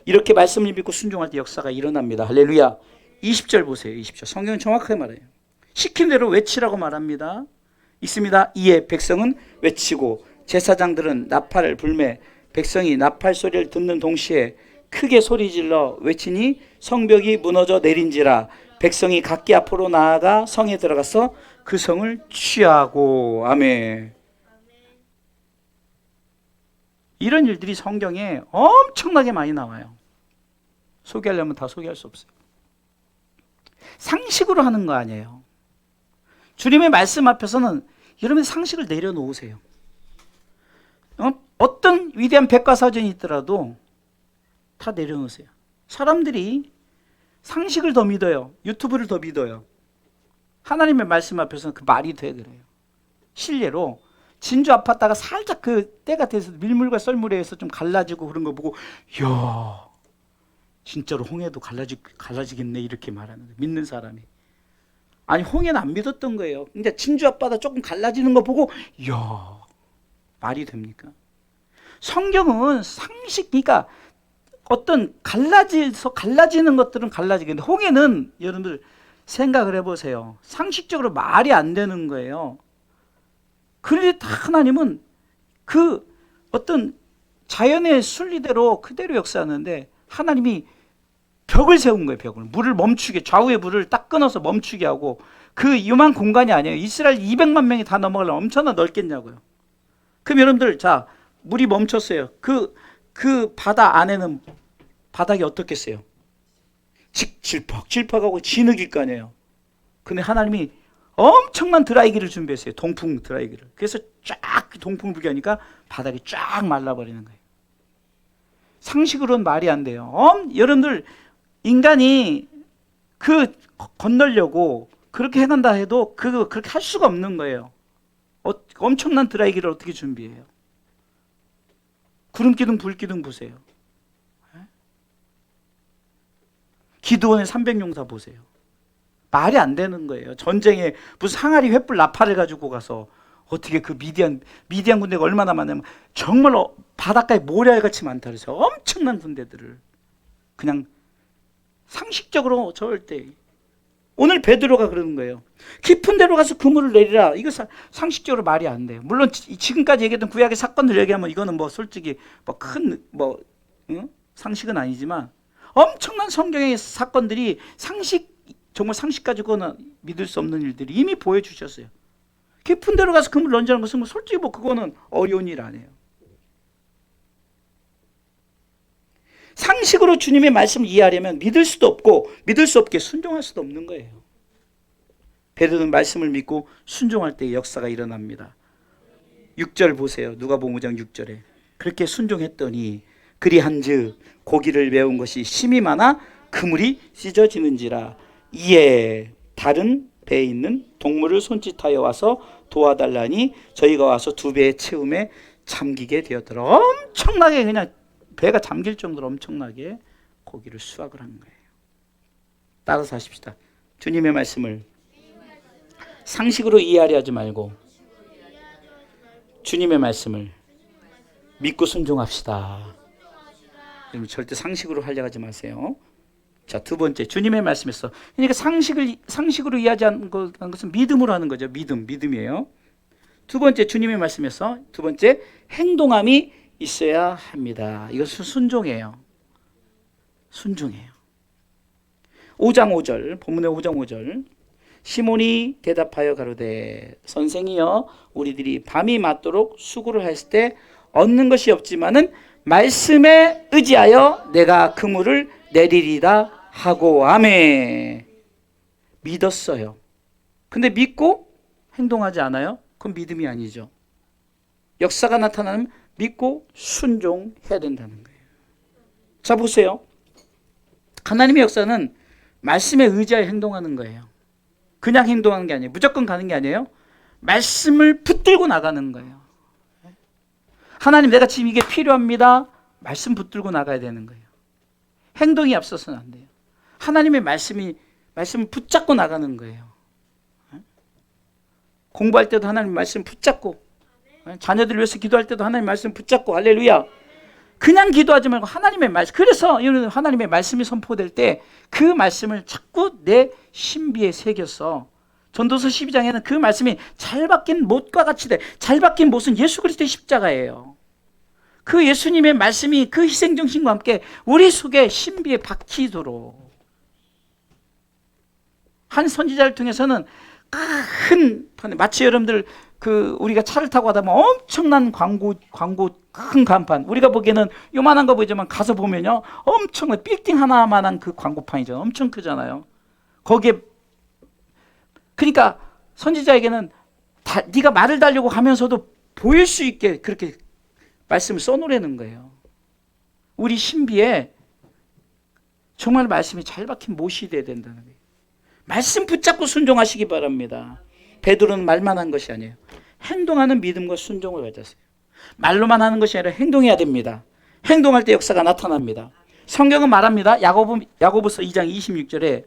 이렇게 말씀을 믿고 순종할 때 역사가 일어납니다. 할렐루야. 20절 보세요. 20절. 성경은 정확하게 말해요. 시킨 대로 외치라고 말합니다. 있습니다. 이에 백성은 외치고 제사장들은 나팔을 불매 백성이 나팔 소리를 듣는 동시에 크게 소리질러 외치니 성벽이 무너져 내린지라 백성이 각기 앞으로 나아가 성에 들어가서 그 성을 취하고. 아멘. 이런 일들이 성경에 엄청나게 많이 나와요. 소개하려면 다 소개할 수 없어요. 상식으로 하는 거 아니에요. 주님의 말씀 앞에서는 여러분 상식을 내려놓으세요. 어떤 위대한 백과사전이 있더라도 다 내려놓으세요. 사람들이 상식을 더 믿어요. 유튜브를 더 믿어요. 하나님의 말씀 앞에서는 그 말이 돼 그래요. 실례로 진주 아팠다가 살짝 그 때가 돼서 밀물과 썰물에 의해서 좀 갈라지고 그런 거 보고 이야 진짜로 홍해도 갈라지겠네 이렇게 말하는 거예요. 믿는 사람이. 아니 홍해는 안 믿었던 거예요. 근데 진주 앞바다 조금 갈라지는 거 보고 이야 말이 됩니까? 성경은 상식, 그러니까 어떤 갈라지는 것들은 갈라지겠는데 홍해는 여러분들 생각을 해보세요. 상식적으로 말이 안 되는 거예요. 그런데 하나님은 그 어떤 자연의 순리대로 그대로 역사하는데 하나님이 벽을 세운 거예요. 벽을. 물을 멈추게, 좌우의 물을 딱 끊어서 멈추게 하고. 그 이만 공간이 아니에요. 이스라엘 200만 명이 다 넘어가려면 얼마나 넓겠냐고요. 그럼 여러분들 자 물이 멈췄어요. 그 바다 안에는 바닥이 어떻겠어요? 질퍽하고 진흙일 거 아니에요. 근데 하나님이 엄청난 드라이기를 준비했어요. 동풍 드라이기를. 그래서 쫙 동풍 불게 하니까 바닥이 쫙 말라버리는 거예요. 상식으로는 말이 안 돼요. 여러분들 인간이 그 건너려고 그렇게 해간다 해도 그렇게 할 수가 없는 거예요. 엄청난 드라이기를 어떻게 준비해요? 구름기둥 불기둥 보세요. 기드온의 300용사 보세요. 말이 안 되는 거예요. 전쟁에 무슨 항아리 횃불 나팔을 가지고 가서 어떻게 그 미디안 군대가 얼마나 많냐면 정말 바닷가에 모래알같이 많다 그래서 엄청난 군대들을 그냥 상식적으로 절대. 오늘 베드로가 그러는 거예요. 깊은 데로 가서 그물을 내리라. 이거 상식적으로 말이 안 돼요. 물론 지금까지 얘기했던 구약의 사건들 얘기하면 이거는 뭐 솔직히 상식은 아니지만 엄청난 성경의 사건들이 정말 상식 가지고는 믿을 수 없는 일들이 이미 보여주셨어요. 깊은 데로 가서 그물 던지는 것은 솔직히 그거는 어려운 일 아니에요. 상식으로 주님의 말씀을 이해하려면 믿을 수도 없고 믿을 수 없게 순종할 수도 없는 거예요. 베드로는 말씀을 믿고 순종할 때 역사가 일어납니다. 6절 보세요. 누가복음 5장 6절에 그렇게 순종했더니 그리한즉 고기를 메운 것이 심이 많아 그물이 찢어지는지라 이에 다른 배에 있는 동물을 손짓하여 와서 도와달라니 저희가 와서 2배의 채움에 잠기게 되었더라. 엄청나게 그냥 배가 잠길 정도로 엄청나게 고기를 수확을 한 거예요. 따라서 하십시다. 주님의 말씀을 상식으로 이해하려 하지 말고 주님의 말씀을 믿고 순종합시다. 여러분 절대 상식으로 하려고 하지 마세요. 자, 2번째 주님의 말씀에서, 그러니까 상식으로 이해하지 않는 것은 믿음으로 하는 거죠. 믿음이에요. 2번째 주님의 말씀에서 2번째 행동함이 있어야 합니다. 이것은 순종이에요. 순종이에요. 5장 5절 본문의 5장 5절 시몬이 대답하여 가로되 선생이여 우리들이 밤이 맞도록 수고를 했을 때 얻는 것이 없지만은 말씀에 의지하여 내가 그물을 내리리라 하고 아멘. 믿었어요. 근데 믿고 행동하지 않아요? 그건 믿음이 아니죠. 역사가 나타나면 믿고 순종해야 된다는 거예요. 자, 보세요. 하나님의 역사는 말씀에 의지하여 행동하는 거예요. 그냥 행동하는 게 아니에요. 무조건 가는 게 아니에요. 말씀을 붙들고 나가는 거예요. 하나님, 내가 지금 이게 필요합니다. 말씀 붙들고 나가야 되는 거예요. 행동이 앞서서는 안 돼요. 하나님의 말씀을 붙잡고 나가는 거예요. 공부할 때도 하나님 말씀 붙잡고, 자녀들 위해서 기도할 때도 하나님 말씀 붙잡고, 할렐루야. 그냥 기도하지 말고 하나님의 말씀. 그래서 하나님의 말씀이 선포될 때 그 말씀을 자꾸 내 신비에 새겼어. 전도서 12장에는 그 말씀이 잘 박힌 못과 같이 돼. 잘 박힌 못은 예수 그리스도의 십자가예요. 그 예수님의 말씀이 그 희생정신과 함께 우리 속에 신비에 박히도록. 한 선지자를 통해서는 큰 판에, 마치 여러분들 우리가 차를 타고 가다 보면 엄청난 광고 큰 간판, 우리가 보기에는 요만한 거 보이지만 가서 보면요 엄청난 빌딩 하나만한 그 광고판이죠. 엄청 크잖아요. 거기에 그러니까 선지자에게는 네가 말을 달려고 하면서도 보일 수 있게 그렇게 말씀을 써놓으라는 거예요. 우리 신비에 정말 말씀이 잘 박힌 못이 돼야 된다는 거예요. 말씀 붙잡고 순종하시기 바랍니다. 베드로는 말만 한 것이 아니에요. 행동하는 믿음과 순종을 가졌어요. 말로만 하는 것이 아니라 행동해야 됩니다. 행동할 때 역사가 나타납니다. 성경은 말합니다. 야고보서 2장 26절에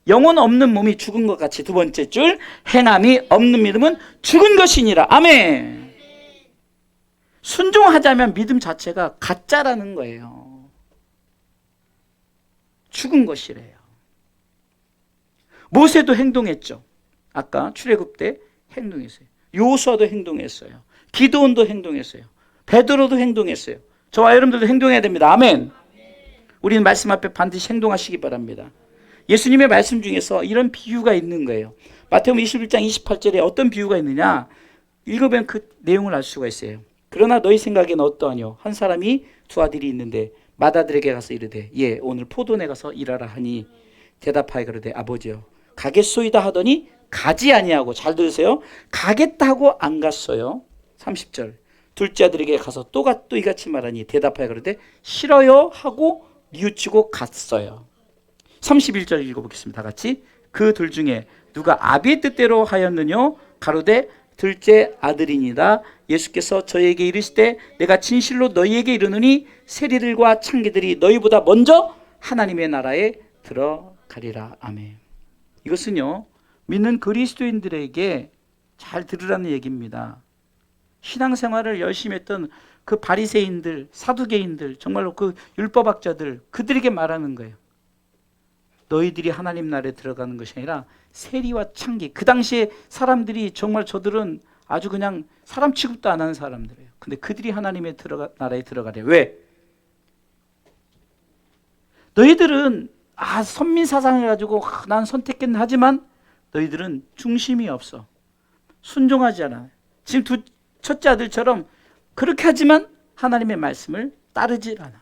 영혼 없는 몸이 죽은 것 같이, 2번째 줄, 행함이 없는 믿음은 죽은 것이니라. 아멘. 순종하자면 믿음 자체가 가짜라는 거예요. 죽은 것이래요. 모세도 행동했죠. 아까 출애굽 때 행동했어요. 요수아도 행동했어요. 기드온도 행동했어요. 베드로도 행동했어요. 저와 여러분들도 행동해야 됩니다. 아멘. 우리는 말씀 앞에 반드시 행동하시기 바랍니다. 예수님의 말씀 중에서 이런 비유가 있는 거예요. 마태복음 21장 28절에 어떤 비유가 있느냐, 읽으면 그 내용을 알 수가 있어요. 그러나 너희 생각에는 어떠하뇨? 한 사람이 2 아들이 있는데 맏아들에게 가서 이르되 예 오늘 포도내 가서 일하라 하니 대답하여 그러되 아버지여 가겠소이다 하더니 가지 아니하고, 잘 들으세요, 가겠다 하고 안 갔어요. 30절 둘째 아들에게 가서 또 이같이 말하니 대답하여 그러되 싫어요 하고 뉘우치고 갔어요. 31절 읽어보겠습니다. 다 같이. 그 둘 중에 누가 아비의 뜻대로 하였느뇨? 가로되 둘째 아들이니라. 예수께서 저에게 이르시되 내가 진실로 너희에게 이르노니 세리들과 창기들이 너희보다 먼저 하나님의 나라에 들어가리라. 아멘. 이것은요 믿는 그리스도인들에게 잘 들으라는 얘기입니다. 신앙생활을 열심히 했던 그 바리새인들, 사두개인들, 정말로 그 율법학자들, 그들에게 말하는 거예요. 너희들이 하나님 나라에 들어가는 것이 아니라 세리와 창기. 그 당시에 사람들이 정말 저들은 아주 그냥 사람 취급도 안 하는 사람들이에요. 근데 그들이 하나님의 나라에 들어가래. 왜? 너희들은 선민 사상을 가지고 난 선택했네 하지만 너희들은 중심이 없어. 순종하지 않아. 지금 첫째 아들처럼 그렇게 하지만 하나님의 말씀을 따르지 않아.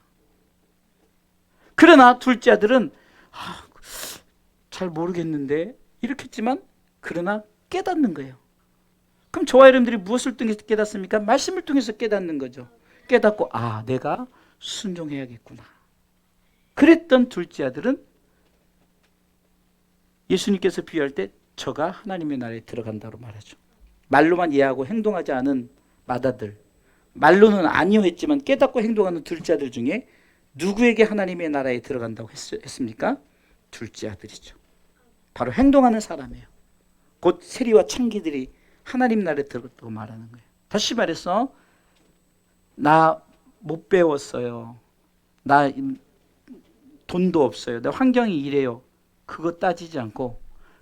그러나 둘째 아들은 잘 모르겠는데 이렇게 했지만 그러나 깨닫는 거예요. 그럼 저와 여러분들이 무엇을 통해서 깨닫습니까? 말씀을 통해서 깨닫는 거죠. 깨닫고 내가 순종해야겠구나. 그랬던 둘째 아들은 예수님께서 비유할 때 저가 하나님의 나라에 들어간다고 말하죠. 말로만 이해하고 행동하지 않은 맏아들, 말로는 아니요 했지만 깨닫고 행동하는 둘째 아들 중에 누구에게 하나님의 나라에 들어간다고 했습니까? 둘째 아들이죠. 바로 행동하는 사람이에요. 곧 세리와 창기들이 하나님 나라에 들어갔다고 말하는 거예요. 다시 말해서 나 못 배웠어요. 나 돈도 없어요. 내 환경이 이래요. 그거 따지지 않고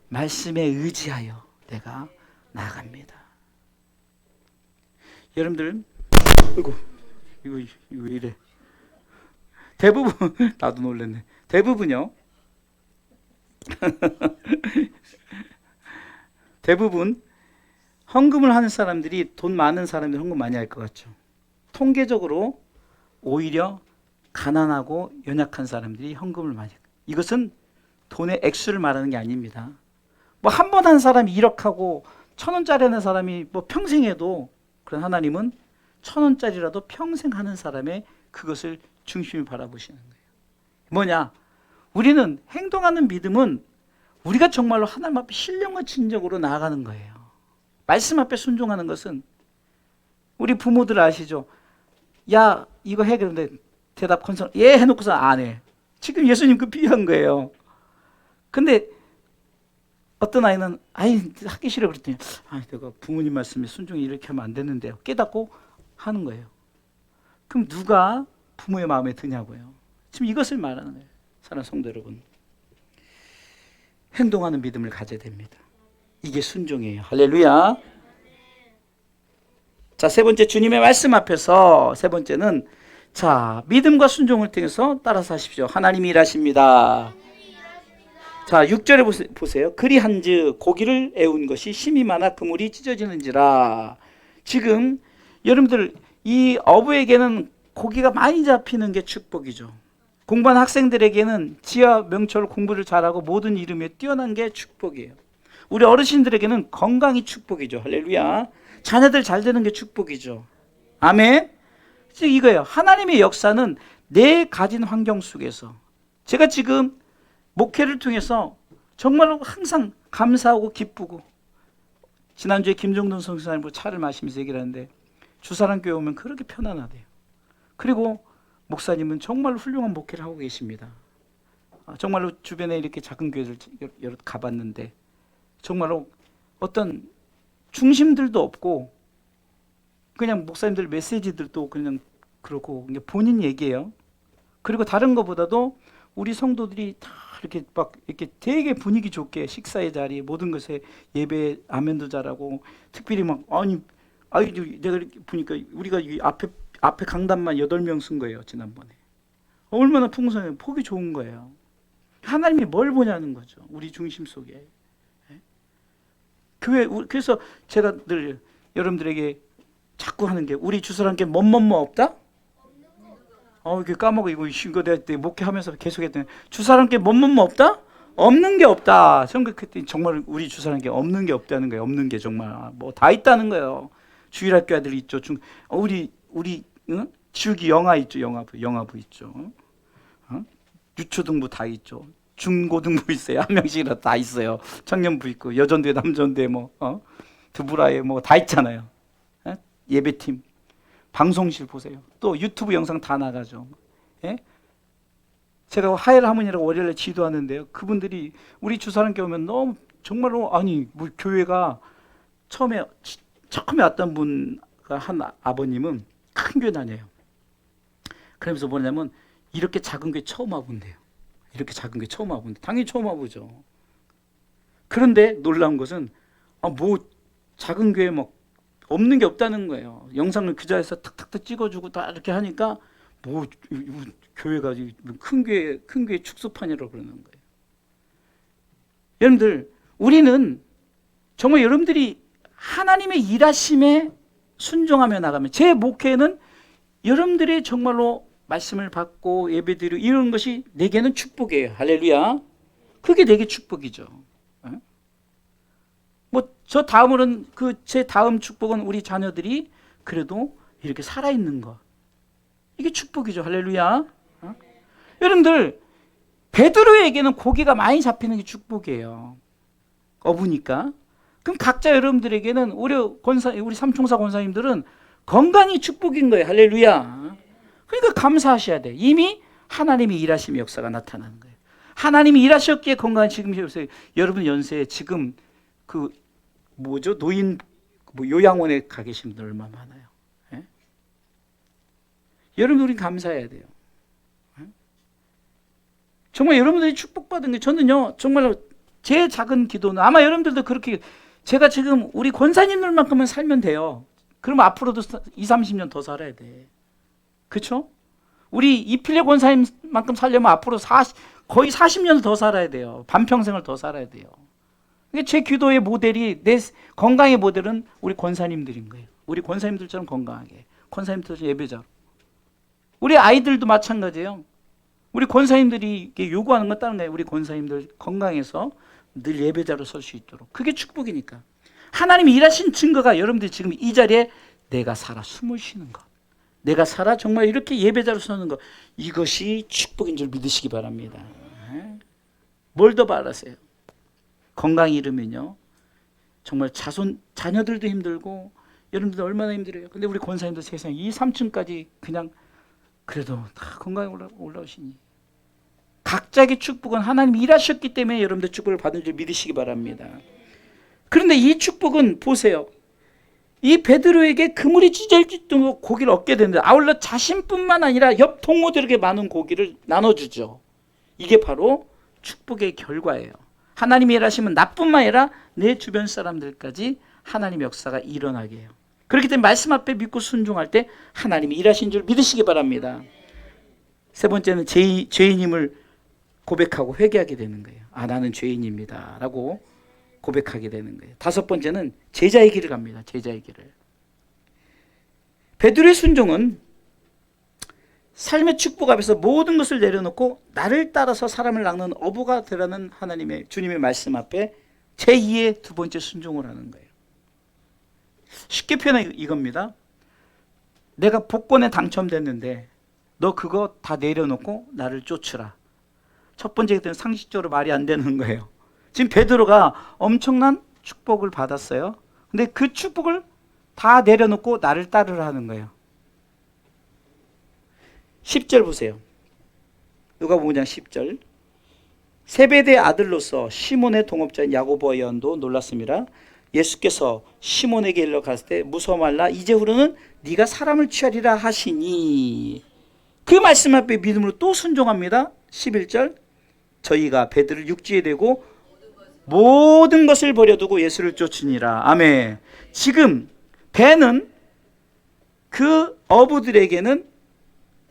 말씀에 의지하여 내가 나아갑니다. 여러분들, 이거 왜 이래? 대부분 나도 놀랐네. 대부분요. 대부분 헌금을 하는 사람들이 돈 많은 사람들이 헌금 많이 할 것 같죠. 통계적으로 오히려 가난하고 연약한 사람들이 헌금을 많이 해요. 이것은 돈의 액수를 말하는 게 아닙니다. 뭐 한 번 한 사람이 1억하고 1,000원짜리 하는 사람이 뭐 평생 해도, 그런 하나님은 1,000원짜리라도 평생 하는 사람의 그것을 중심을 바라보시는 거예요. 뭐냐? 우리는 행동하는 믿음은 우리가 정말로 하나님 앞에 신령과 진정으로 나아가는 거예요. 말씀 앞에 순종하는 것은, 우리 부모들 아시죠? 야, 이거 해. 그런데 대답 건성, 예 해놓고서 안 해. 지금 예수님 그 비유한 거예요. 근데 어떤 아이는 하기 싫어 그랬더니 내가 부모님 말씀에 순종이 이렇게 하면 안 되는데요. 깨닫고 하는 거예요. 그럼 누가 부모의 마음에 드냐고요. 지금 이것을 말하는 거예요. 사랑하는 성도 여러분, 행동하는 믿음을 가져야 됩니다. 이게 순종이에요. 할렐루야. 자, 세 번째, 주님의 말씀 앞에서 세 번째는, 자, 믿음과 순종을 통해서 따라서 하십시오. 하나님이 일하십니다. 자, 6절에 보세요. 그리한즉 고기를 애운 것이 심이 많아 그물이 찢어지는지라. 지금 여러분들, 이 어부에게는 고기가 많이 잡히는 게 축복이죠. 공부하는 학생들에게는 지하 명철 공부를 잘하고 모든 이름에 뛰어난 게 축복이에요. 우리 어르신들에게는 건강이 축복이죠. 할렐루야. 자녀들 잘 되는 게 축복이죠. 아멘. 즉 이거예요. 하나님의 역사는 내 가진 환경 속에서, 제가 지금 목회를 통해서 정말로 항상 감사하고 기쁘고, 지난주에 김종돈 선생님하고 차를 마시면서 얘기를 하는데 주사랑교회 오면 그렇게 편안하대요. 그리고 목사님은 정말로 훌륭한 목회를 하고 계십니다. 정말로 주변에 이렇게 작은 교회를 여러 가봤는데 정말로 어떤 중심들도 없고 그냥 목사님들 메시지들도 그냥 그렇고 본인 얘기예요. 그리고 다른 것보다도 우리 성도들이 다 이렇게 막 이렇게 되게 분위기 좋게 식사의 자리 모든 것에 예배 아멘도 잘하고, 특별히 막 내가 이렇게 보니까 우리가 이 앞에 강단만 8명 쓴 거예요, 지난번에. 얼마나 풍성해요. 폭이 좋은 거예요. 하나님이 뭘 보냐는 거죠, 우리 중심 속에. 그래서 제가 늘 여러분들에게 자꾸 하는 게, 우리 주사랑께 뭐뭐뭐 없다? 이렇게 까먹어. 이거 내가 목회하면서 계속 했더니, 주사랑께 뭐뭐뭐 없다? 없는 게 없다. 생각했더니 정말 우리 주사랑께 없는 게 없다는 거예요. 없는 게 정말 뭐 다 있다는 거예요. 주일학교 아들 있죠. 우리 지우기 영아 있죠. 영아부 있죠. 유초등부 다 있죠. 중고등부 있어요. 한 명씩이라도 다 있어요. 청년부 있고 여전대 남전대 드브라에 다 있잖아요. 예배팀, 방송실 보세요. 또 유튜브 영상 다 나가죠. 제가 하엘 하모니라고 월요일에 지도하는데요. 그분들이 우리 주사랑교회 오면 너무 정말로 교회가 처음에 왔던 분가 한 아버님은 큰 교회 다녀요. 그러면서 뭐냐면 이렇게 작은 교회 처음 와본대요. 이렇게 작은 교회 처음 와본대. 당연히 처음 와보죠. 그런데 놀라운 것은 작은 교회 없는 게 없다는 거예요. 영상을 그 자리에서 탁탁탁 찍어주고 다 이렇게 하니까 교회가 큰 교회 축소판이라고 그러는 거예요. 여러분들, 우리는 정말 여러분들이 하나님의 일하심에 순종하며 나가면, 제 목회는 여러분들이 정말로 말씀을 받고 예배드리고 이런 것이 내게는 축복이에요. 할렐루야. 그게 내게 축복이죠. 저 다음으로는 제 다음 축복은 우리 자녀들이 그래도 이렇게 살아있는 것. 이게 축복이죠. 할렐루야. 여러분들, 베드로에게는 고기가 많이 잡히는 게 축복이에요. 어부니까. 그럼 각자 여러분들에게는 우리 삼총사 권사님들은 건강이 축복인 거예요. 할렐루야. 그러니까 감사하셔야 돼. 이미 하나님이 일하심의 역사가 나타나는 거예요. 하나님이 일하셨기에 건강한 지금 여러분 연세에 지금 노인 요양원에 가 계신 분들 얼마나 많아요. 예? 여러분 우리 감사해야 돼요. 예? 정말 여러분들이 축복받은 게 저는요 정말로 제 작은 기도는 아마 여러분들도 그렇게 제가 지금 우리 권사님들만큼은 살면 돼요. 그럼 앞으로도 20-30년 더 살아야 돼. 그렇죠? 우리 이필레 권사님만큼 살려면 앞으로 거의 40년 더 살아야 돼요. 반평생을 더 살아야 돼요. 제 기도의 모델이 내 건강의 모델은 우리 권사님들인 거예요. 우리 권사님들처럼 건강하게. 권사님들처럼 예배자로. 우리 아이들도 마찬가지예요. 우리 권사님들이 요구하는 건 다른 거예요. 우리 권사님들 건강해서 늘 예배자로 설 수 있도록. 그게 축복이니까. 하나님이 일하신 증거가 여러분들이 지금 이 자리에 내가 살아 숨을 쉬는 것. 내가 살아 정말 이렇게 예배자로 서는 것. 이것이 축복인 줄 믿으시기 바랍니다. 뭘 더 바라세요? 건강이 잃으면요. 정말 자녀들도 힘들고 여러분들도 얼마나 힘들어요. 근데 우리 권사님도 세상에 2, 3층까지 그냥 그래도 다 건강에 올라오시니. 각자의 축복은 하나님이 일하셨기 때문에 여러분들 축복을 받은 줄 믿으시기 바랍니다. 그런데 이 축복은 보세요. 이 베드로에게 그물이 찢어질 정도로 고기를 얻게 되는데 아울러 자신뿐만 아니라 옆 동무들에게 많은 고기를 나눠주죠. 이게 바로 축복의 결과예요. 하나님이 일하시면 나뿐만 아니라 내 주변 사람들까지 하나님의 역사가 일어나게 해요. 그렇기 때문에 말씀 앞에 믿고 순종할 때 하나님이 일하신 줄 믿으시기 바랍니다. 세 번째는 죄인임을 고백하고 회개하게 되는 거예요. 나는 죄인입니다 라고 고백하게 되는 거예요. 다섯 번째는 제자의 길을 갑니다. 제자의 길을. 베드로의 순종은 삶의 축복 앞에서 모든 것을 내려놓고 나를 따라서 사람을 낚는 어부가 되라는 주님의 말씀 앞에 제2의 두 번째 순종을 하는 거예요. 쉽게 표현하면 이겁니다. 내가 복권에 당첨됐는데 너 그거 다 내려놓고 나를 쫓으라. 첫 번째 때는 상식적으로 말이 안 되는 거예요. 지금 베드로가 엄청난 축복을 받았어요. 근데 그 축복을 다 내려놓고 나를 따르라는 거예요. 10절 보세요. 누가복음 5장 10절. 세베대의 아들로서 시몬의 동업자인 야고보와 요한도 놀랐습니다. 예수께서 시몬에게 일러 갔을 때 무서워 말라 이제후로는 네가 사람을 취하리라 하시니 그 말씀 앞에 믿음으로 또 순종합니다. 11절. 저희가 베드로를 육지에 대고 모든 것을 버려두고 예수를 쫓으니라. 아멘. 지금 배는 그 어부들에게는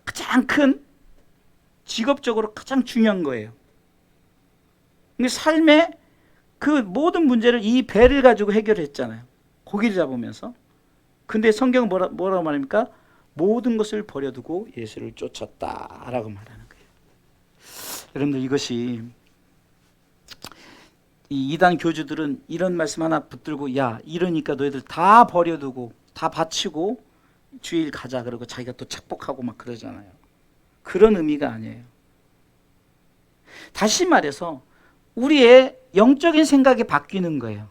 가장 큰 직업적으로 가장 중요한 거예요. 삶의 그 모든 문제를 이 배를 가지고 해결했잖아요. 고기를 잡으면서. 근데 성경은 뭐라고 말합니까? 모든 것을 버려두고 예수를 쫓았다라고 말하는 거예요. 여러분들 이것이 이 이단 교주들은 이런 말씀 하나 붙들고 야 이러니까 너희들 다 버려두고 다 바치고 주일 가자 그러고 자기가 또 착복하고 막 그러잖아요. 그런 의미가 아니에요. 다시 말해서 우리의 영적인 생각이 바뀌는 거예요.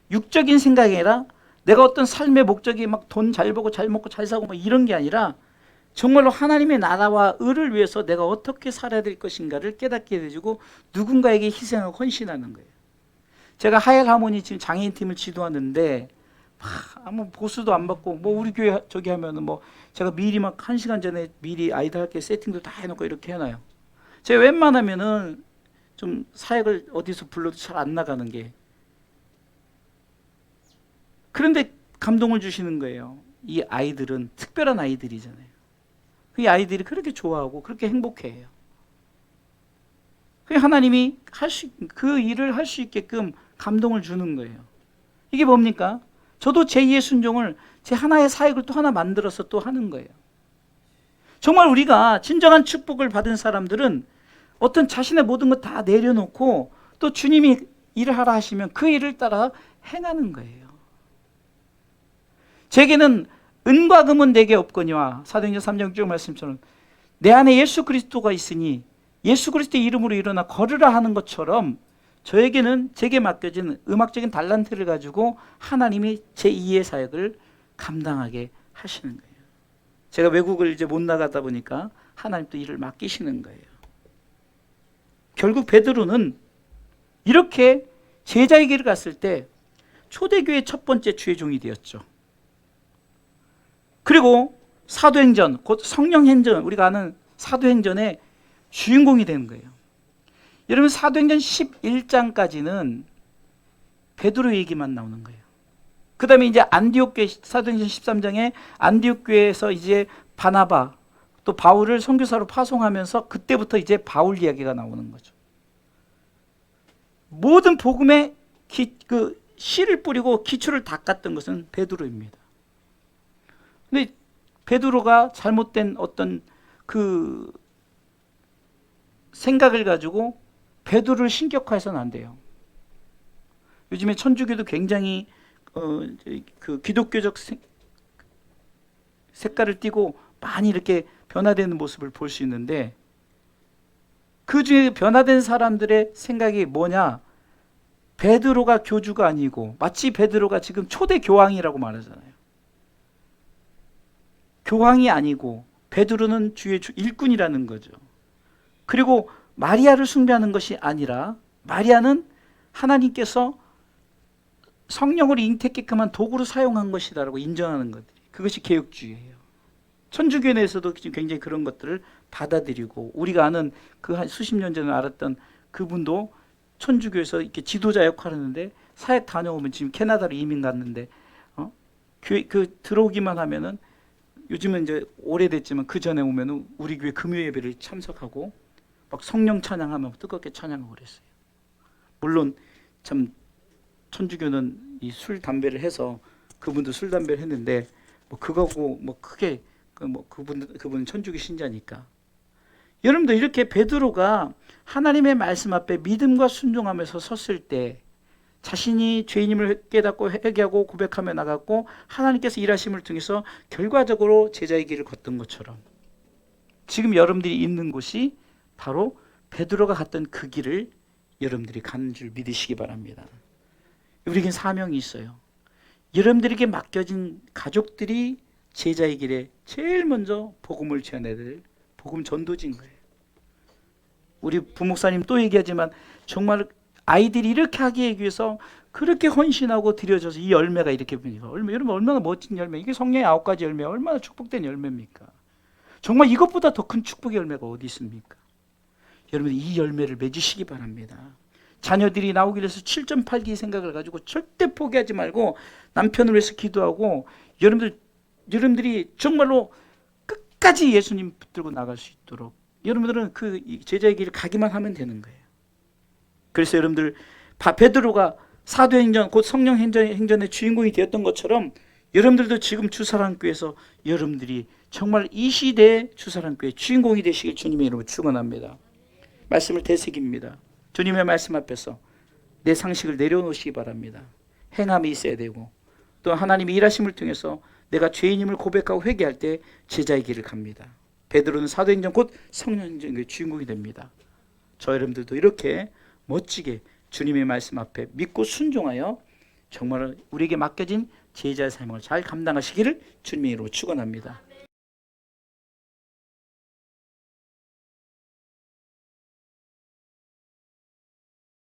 육적인 생각이 아니라 내가 어떤 삶의 목적이 막 돈 잘 벌고 잘 먹고 잘 사고 막 이런 게 아니라 정말로 하나님의 나라와 의를 위해서 내가 어떻게 살아야 될 것인가를 깨닫게 해주고 누군가에게 희생하고 헌신하는 거예요. 제가 하엘 하모니 지금 장애인 팀을 지도하는데 아무 보수도 안 받고 뭐 우리 교회 저기 하면은 뭐 제가 미리 막 1시간 전에 미리 아이들 할게 세팅도 다 해놓고 이렇게 해놔요. 제가 웬만하면은 좀 사역을 어디서 불러도 잘 안 나가는 게 그런데 감동을 주시는 거예요. 이 아이들은 특별한 아이들이잖아요. 이 아이들이 그렇게 좋아하고 그렇게 행복해해요. 하나님이 그 일을 할 수 있게끔 감동을 주는 거예요. 이게 뭡니까? 저도 제2의 순종을 제 하나의 사역을 또 하나 만들어서 또 하는 거예요. 정말 우리가 진정한 축복을 받은 사람들은 어떤 자신의 모든 것 다 내려놓고 또 주님이 일을 하라 하시면 그 일을 따라 행하는 거예요. 제게는 은과 금은 내게 없거니와 사도행전 3장 6절 말씀처럼 내 안에 예수 그리스도가 있으니 예수 그리스도의 이름으로 일어나 걸으라 하는 것처럼 저에게는 제게 맡겨진 음악적인 달란트를 가지고 하나님이 제2의 사역을 감당하게 하시는 거예요. 제가 외국을 이제 못 나가다 보니까 하나님 또 일을 맡기시는 거예요. 결국 베드로는 이렇게 제자의 길을 갔을 때 초대교회 첫 번째 주의 종이 되었죠. 그리고 사도행전, 곧 성령행전, 우리가 아는 사도행전의 주인공이 되는 거예요. 여러분, 사도행전 11장까지는 베드로 얘기만 나오는 거예요. 그 다음에 이제 안디옥교회, 사도행전 13장에 안디옥교회에서 이제 바나바 또 바울을 선교사로 파송하면서 그때부터 이제 바울 이야기가 나오는 거죠. 모든 복음에 그 씨를 뿌리고 기초를 닦았던 것은 베드로입니다. 근데 베드로가 잘못된 어떤 그 생각을 가지고 베드로를 신격화해서는 안 돼요. 요즘에 천주교도 굉장히 그 기독교적 색깔을 띠고 많이 이렇게 변화되는 모습을 볼 수 있는데, 그 중에 변화된 사람들의 생각이 뭐냐? 베드로가 교주가 아니고, 마치 베드로가 지금 초대 교황이라고 말하잖아요. 교황이 아니고 베드로는 주의 일꾼이라는 거죠. 그리고 마리아를 숭배하는 것이 아니라 마리아는 하나님께서 성령을 잉태케끔한 도구로 사용한 것이다라고 인정하는 것들이, 그것이 개혁주의예요. 천주교 내에서도 굉장히 그런 것들을 받아들이고, 우리가 아는 그 한 수십 년 전에 알았던 그분도 천주교에서 이렇게 지도자 역할을 하는데, 사역 다녀오면 지금 캐나다로 이민 갔는데 교회 들어오기만 하면은, 요즘은 이제 오래됐지만 그 전에 오면은 우리 교회 금요 예배를 참석하고 막 성령 찬양하면 뜨겁게 찬양하고 그랬어요. 물론 참 천주교는 이 술 담배를 해서 그분도 술 담배를 했는데 뭐 그거고 뭐 크게 그분은 천주교 신자니까. 여러분들, 이렇게 베드로가 하나님의 말씀 앞에 믿음과 순종하면서 섰을 때 자신이 죄인임을 깨닫고 회개하고 고백하며 나갔고, 하나님께서 일하심을 통해서 결과적으로 제자의 길을 걷던 것처럼 지금 여러분들이 있는 곳이 바로 베드로가 갔던 그 길을 여러분들이 가는 줄 믿으시기 바랍니다. 우리에겐 사명이 있어요. 여러분들에게 맡겨진 가족들이 제자의 길에 제일 먼저 복음을 전해야 될 복음 전도지인 거예요. 우리 부목사님 또 얘기하지만 정말 아이들이 이렇게 하기 위해서 그렇게 헌신하고 드려져서 이 열매가 이렇게 보니까, 여러분 얼마나 멋진 열매, 이게 성령의 9가지 열매, 얼마나 축복된 열매입니까? 정말 이것보다 더 큰 축복의 열매가 어디 있습니까? 여러분, 이 열매를 맺으시기 바랍니다. 자녀들이 나오기 위해서 7.8D 생각을 가지고 절대 포기하지 말고 남편을 위해서 기도하고, 여러분들이 정말로 끝까지 예수님 붙들고 나갈 수 있도록 여러분들은 그 제자의 길을 가기만 하면 되는 거예요. 그래서 여러분들, 베드로가 사도행전 곧 성령행전의 주인공이 되었던 것처럼 여러분들도 지금 주사랑교회에서 여러분들이 정말 이 시대의 주사랑교회 주인공이 되시길 주님의 이름으로 축원합니다. 말씀을 되새깁니다. 주님의 말씀 앞에서 내 상식을 내려놓으시기 바랍니다. 행함이 있어야 되고, 또 하나님이 일하심을 통해서 내가 죄인임을 고백하고 회개할 때 제자의 길을 갑니다. 베드로는 사도행전 곧 성령행전의 주인공이 됩니다. 저 여러분들도 이렇게 멋지게 주님의 말씀 앞에 믿고 순종하여 정말 우리에게 맡겨진 제자의 사명을 잘 감당하시기를 주님의 이름으로 축원합니다.